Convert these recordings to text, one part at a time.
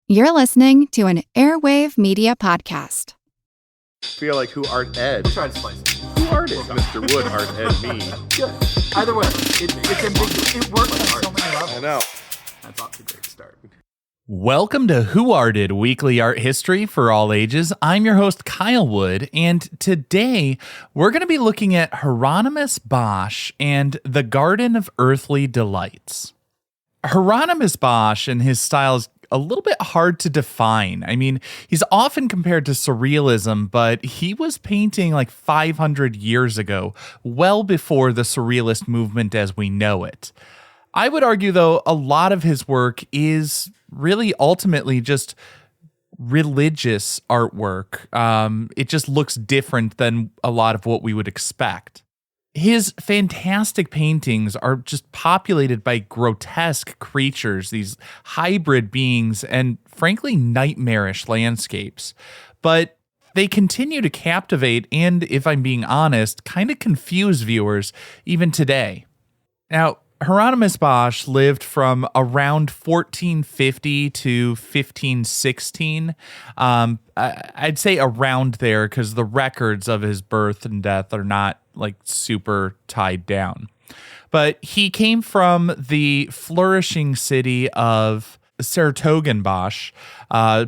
You're listening to an Airwave Media Podcast. Feel like who art Ed? We'll try to slice it. Who art is Mr. Wood art Ed me? Good. Either way, it's ambiguous. It works on so many levels. I know. That's off to a great start. Welcome to Who Arted, weekly art history for all ages. I'm your host, Kyle Wood, and today we're going to be looking at Hieronymus Bosch and the Garden of Earthly Delights. Hieronymus Bosch and his style is a little bit hard to define. I mean, he's often compared to surrealism, but he was painting like 500 years ago, well before the surrealist movement as we know it. I would argue, though, a lot of his work is really ultimately just religious artwork. It just looks different than a lot of what we would expect. His fantastic paintings are just populated by grotesque creatures, these hybrid beings, and frankly, nightmarish landscapes. But they continue to captivate and, if I'm being honest, kind of confuse viewers even today. Now, Hieronymus Bosch lived from around 1450 to 1516. I'd say around there because the records of his birth and death are not like super tied down. But he came from the flourishing city of 's-Hertogenbosch,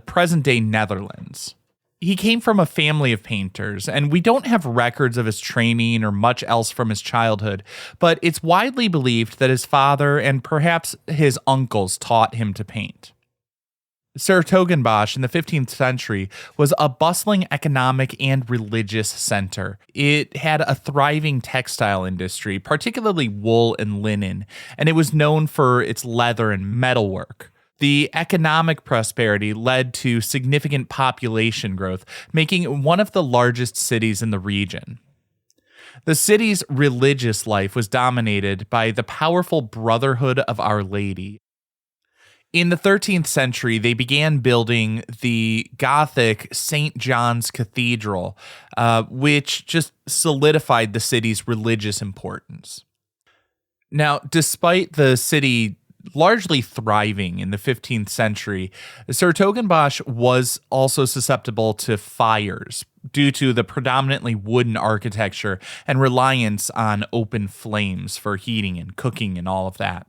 present-day Netherlands. He came from a family of painters, and we don't have records of his training or much else from his childhood, but it's widely believed that his father and perhaps his uncles taught him to paint. 's-Hertogenbosch in the 15th century was a bustling economic and religious center. It had a thriving textile industry, particularly wool and linen, and it was known for its leather and metalwork. The economic prosperity led to significant population growth, making it one of the largest cities in the region. The city's religious life was dominated by the powerful Brotherhood of Our Lady. In the 13th century, they began building the Gothic St. John's Cathedral, which just solidified the city's religious importance. Now, despite the city largely thriving in the 15th century, 's-Hertogenbosch was also susceptible to fires due to the predominantly wooden architecture and reliance on open flames for heating and cooking and all of that.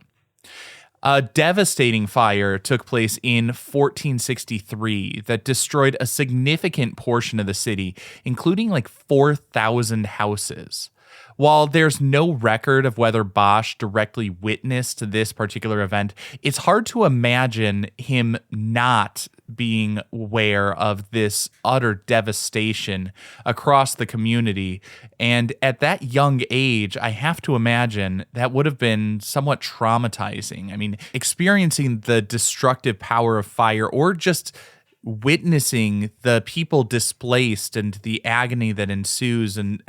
A devastating fire took place in 1463 that destroyed a significant portion of the city, including like 4,000 houses. While there's no record of whether Bosch directly witnessed this particular event, it's hard to imagine him not being aware of this utter devastation across the community. And at that young age, I have to imagine that would have been somewhat traumatizing. I mean, experiencing the destructive power of fire or just witnessing the people displaced and the agony that ensues and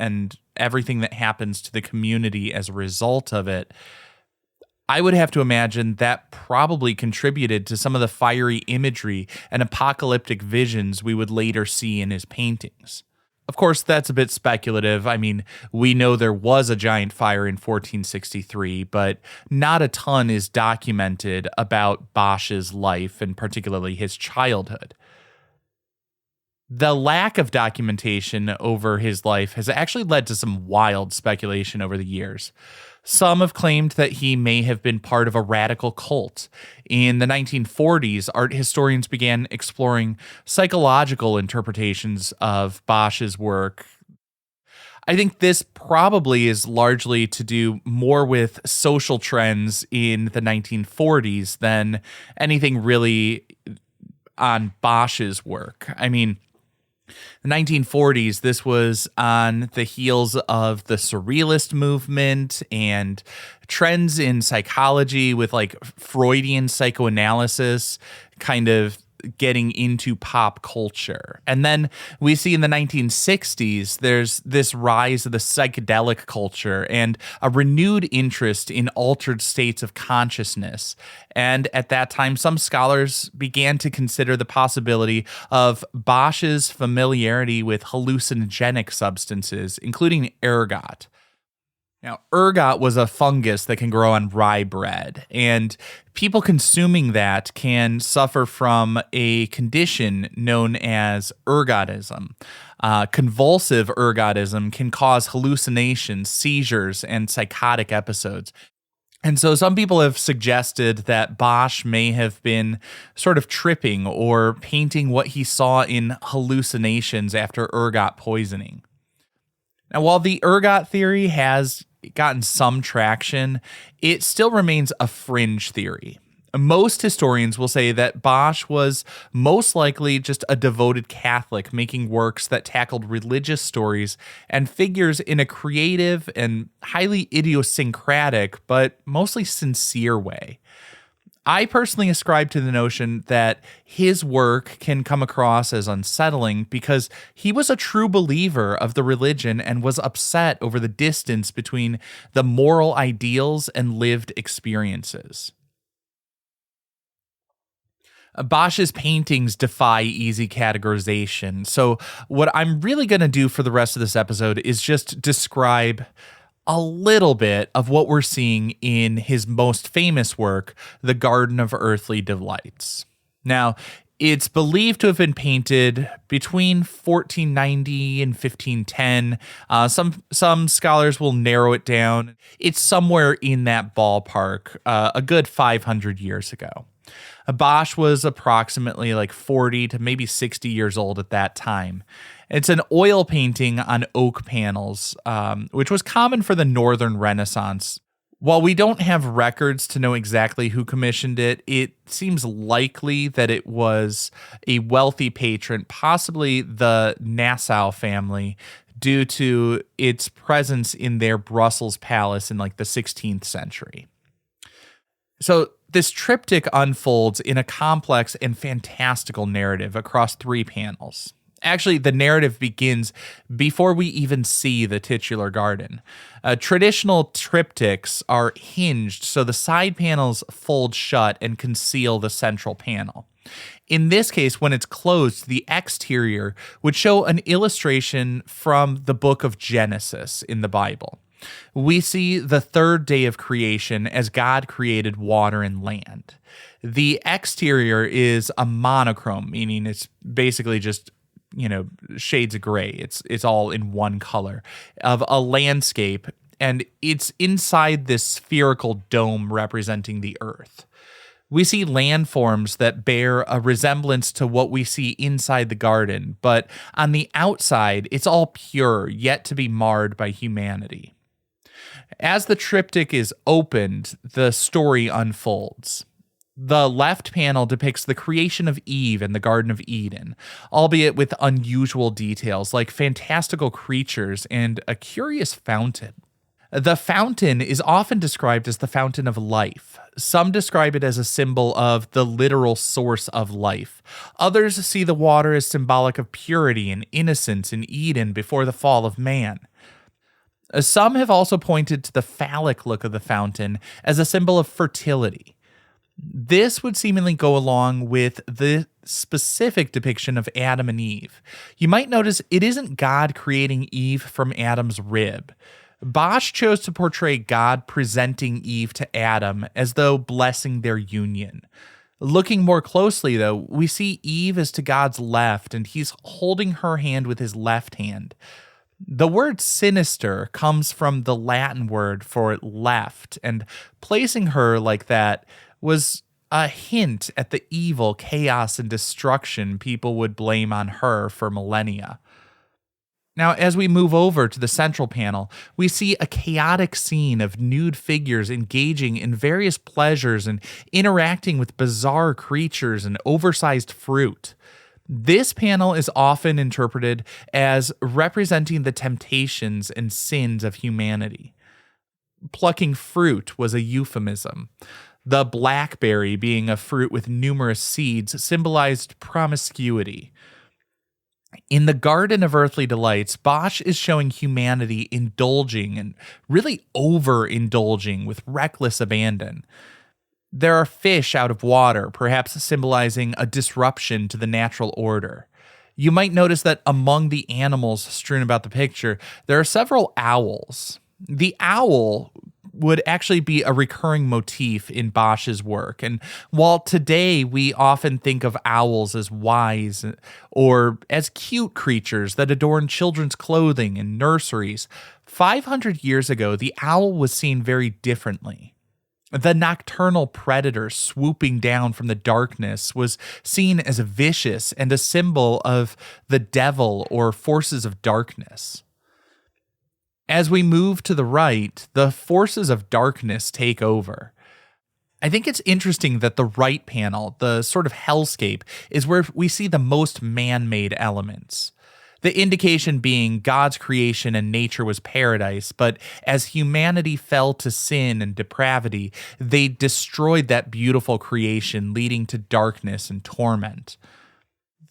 everything that happens to the community as a result of it, I would have to imagine that probably contributed to some of the fiery imagery and apocalyptic visions we would later see in his paintings. Of course, that's a bit speculative. I mean, we know there was a giant fire in 1463, but not a ton is documented about Bosch's life and particularly his childhood. The lack of documentation over his life has actually led to some wild speculation over the years. Some have claimed that he may have been part of a radical cult. In the 1940s, art historians began exploring psychological interpretations of Bosch's work. I think this probably is largely to do more with social trends in the 1940s than anything really on Bosch's work. I mean, the 1940s, this was on the heels of the surrealist movement and trends in psychology with like Freudian psychoanalysis kind of getting into pop culture. And then we see in the 1960s, there's this rise of the psychedelic culture and a renewed interest in altered states of consciousness. And at that time, some scholars began to consider the possibility of Bosch's familiarity with hallucinogenic substances, including ergot. Now, ergot was a fungus that can grow on rye bread, and people consuming that can suffer from a condition known as ergotism. Convulsive ergotism can cause hallucinations, seizures, and psychotic episodes. And so some people have suggested that Bosch may have been sort of tripping or painting what he saw in hallucinations after ergot poisoning. Now, while the ergot theory has gotten some traction, it still remains a fringe theory. Most historians will say that Bosch was most likely just a devoted Catholic making works that tackled religious stories and figures in a creative and highly idiosyncratic, but mostly sincere way. I personally ascribe to the notion that his work can come across as unsettling because he was a true believer of the religion and was upset over the distance between the moral ideals and lived experiences. Bosch's paintings defy easy categorization. So what I'm really going to do for the rest of this episode is just describe a little bit of what we're seeing in his most famous work, The Garden of Earthly Delights. Now, it's believed to have been painted between 1490 and 1510. Some scholars will narrow it down. It's somewhere in that ballpark, a good 500 years ago. Bosch was approximately like 40 to maybe 60 years old at that time. It's an oil painting on oak panels, which was common for the Northern Renaissance. While we don't have records to know exactly who commissioned it, it seems likely that it was a wealthy patron, possibly the Nassau family, due to its presence in their Brussels palace in like the 16th century. So this triptych unfolds in a complex and fantastical narrative across 3 panels. Actually, the narrative begins before we even see the titular garden. Traditional triptychs are hinged, so the side panels fold shut and conceal the central panel. In this case, when it's closed, the exterior would show an illustration from the book of Genesis in the Bible. We see the 3rd day of creation as God created water and land. The exterior is a monochrome, meaning it's basically just, shades of gray. It's all in one color of a landscape, and it's inside this spherical dome representing the earth. We see landforms that bear a resemblance to what we see inside the garden, but on the outside, it's all pure, yet to be marred by humanity. As the triptych is opened, the story unfolds. The left panel depicts the creation of Eve in the Garden of Eden, albeit with unusual details like fantastical creatures and a curious fountain. The fountain is often described as the fountain of life. Some describe it as a symbol of the literal source of life. Others see the water as symbolic of purity and innocence in Eden before the fall of man. Some have also pointed to the phallic look of the fountain as a symbol of fertility. This would seemingly go along with the specific depiction of Adam and Eve. You might notice it isn't God creating Eve from Adam's rib. Bosch chose to portray God presenting Eve to Adam as though blessing their union. Looking more closely, though, we see Eve as to God's left, and he's holding her hand with his left hand. The word sinister comes from the Latin word for left, and placing her like that was a hint at the evil, chaos, and destruction people would blame on her for millennia. Now, as we move over to the central panel, we see a chaotic scene of nude figures engaging in various pleasures and interacting with bizarre creatures and oversized fruit. This panel is often interpreted as representing the temptations and sins of humanity. Plucking fruit was a euphemism. The blackberry, being a fruit with numerous seeds, symbolized promiscuity. In the Garden of Earthly Delights, Bosch is showing humanity indulging and really overindulging with reckless abandon. There are fish out of water, perhaps symbolizing a disruption to the natural order. You might notice that among the animals strewn about the picture, there are several owls. The owl would actually be a recurring motif in Bosch's work. And while today we often think of owls as wise or as cute creatures that adorn children's clothing in nurseries, 500 years ago, the owl was seen very differently. The nocturnal predator swooping down from the darkness was seen as vicious and a symbol of the devil or forces of darkness. As we move to the right, the forces of darkness take over. I think it's interesting that the right panel, the sort of hellscape, is where we see the most man-made elements. The indication being God's creation and nature was paradise, but as humanity fell to sin and depravity, they destroyed that beautiful creation, leading to darkness and torment.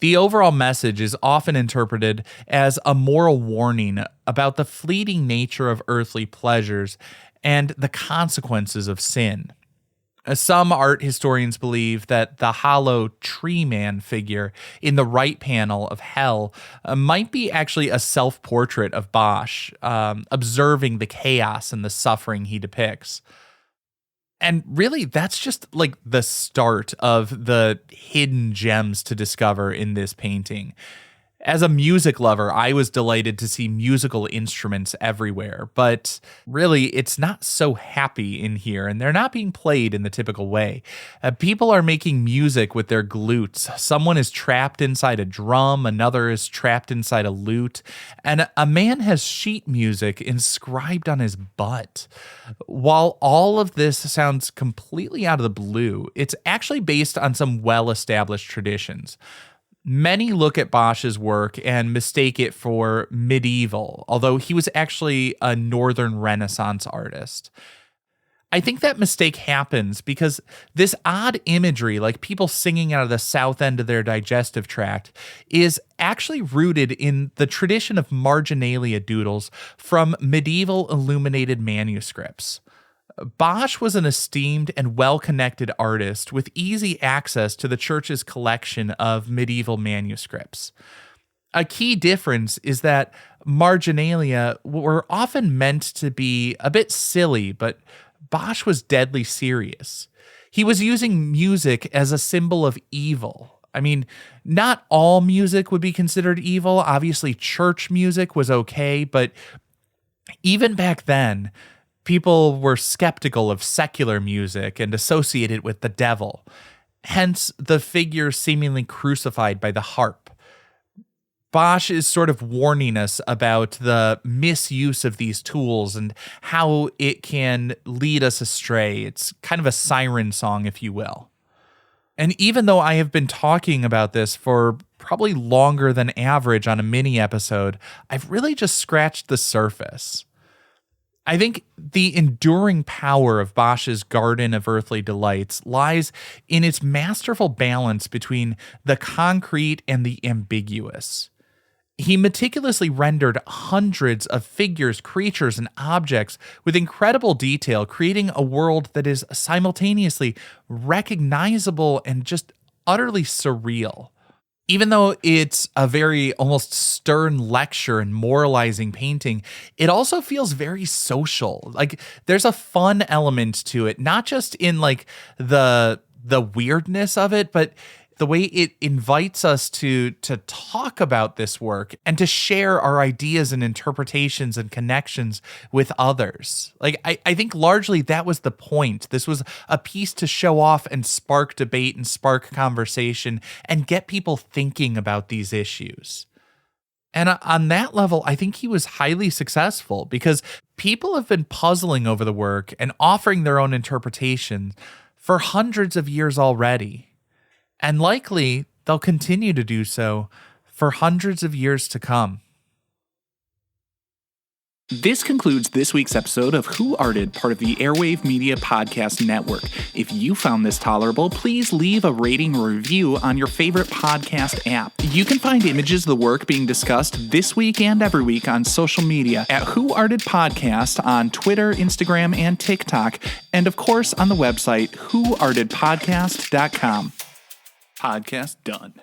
The overall message is often interpreted as a moral warning about the fleeting nature of earthly pleasures and the consequences of sin. Some art historians believe that the hollow tree man figure in the right panel of Hell might be actually a self-portrait of Bosch, observing the chaos and the suffering he depicts. And really, that's just like the start of the hidden gems to discover in this painting. As a music lover, I was delighted to see musical instruments everywhere, but really, it's not so happy in here, and they're not being played in the typical way. People are making music with their glutes. Someone is trapped inside a drum, another is trapped inside a lute, and a man has sheet music inscribed on his butt. While all of this sounds completely out of the blue, it's actually based on some well-established traditions. Many look at Bosch's work and mistake it for medieval, although he was actually a Northern Renaissance artist. I think that mistake happens because this odd imagery, like people singing out of the south end of their digestive tract, is actually rooted in the tradition of marginalia doodles from medieval illuminated manuscripts. Bosch was an esteemed and well-connected artist with easy access to the church's collection of medieval manuscripts. A key difference is that marginalia were often meant to be a bit silly, but Bosch was deadly serious. He was using music as a symbol of evil. I mean, not all music would be considered evil. Obviously, church music was okay, but even back then, people were skeptical of secular music and associated it with the devil. Hence, the figure seemingly crucified by the harp. Bosch is sort of warning us about the misuse of these tools and how it can lead us astray. It's kind of a siren song, if you will. And even though I have been talking about this for probably longer than average on a mini episode, I've really just scratched the surface. I think the enduring power of Bosch's Garden of Earthly Delights lies in its masterful balance between the concrete and the ambiguous. He meticulously rendered hundreds of figures, creatures, and objects with incredible detail, creating a world that is simultaneously recognizable and just utterly surreal. Even though it's a very almost stern lecture and moralizing painting, it also feels very social. Like there's a fun element to it, not just in like the weirdness of it, but the way it invites us to talk about this work and to share our ideas and interpretations and connections with others. Like, I think largely that was the point. This was a piece to show off and spark debate and spark conversation and get people thinking about these issues. And on that level, I think he was highly successful because people have been puzzling over the work and offering their own interpretations for hundreds of years already. And likely, they'll continue to do so for hundreds of years to come. This concludes this week's episode of Who Arted, part of the Airwave Media Podcast Network. If you found this tolerable, please leave a rating or review on your favorite podcast app. You can find images of the work being discussed this week and every week on social media at Who Arted Podcast on Twitter, Instagram, and TikTok, and of course on the website whoartedpodcast.com. Podcast done.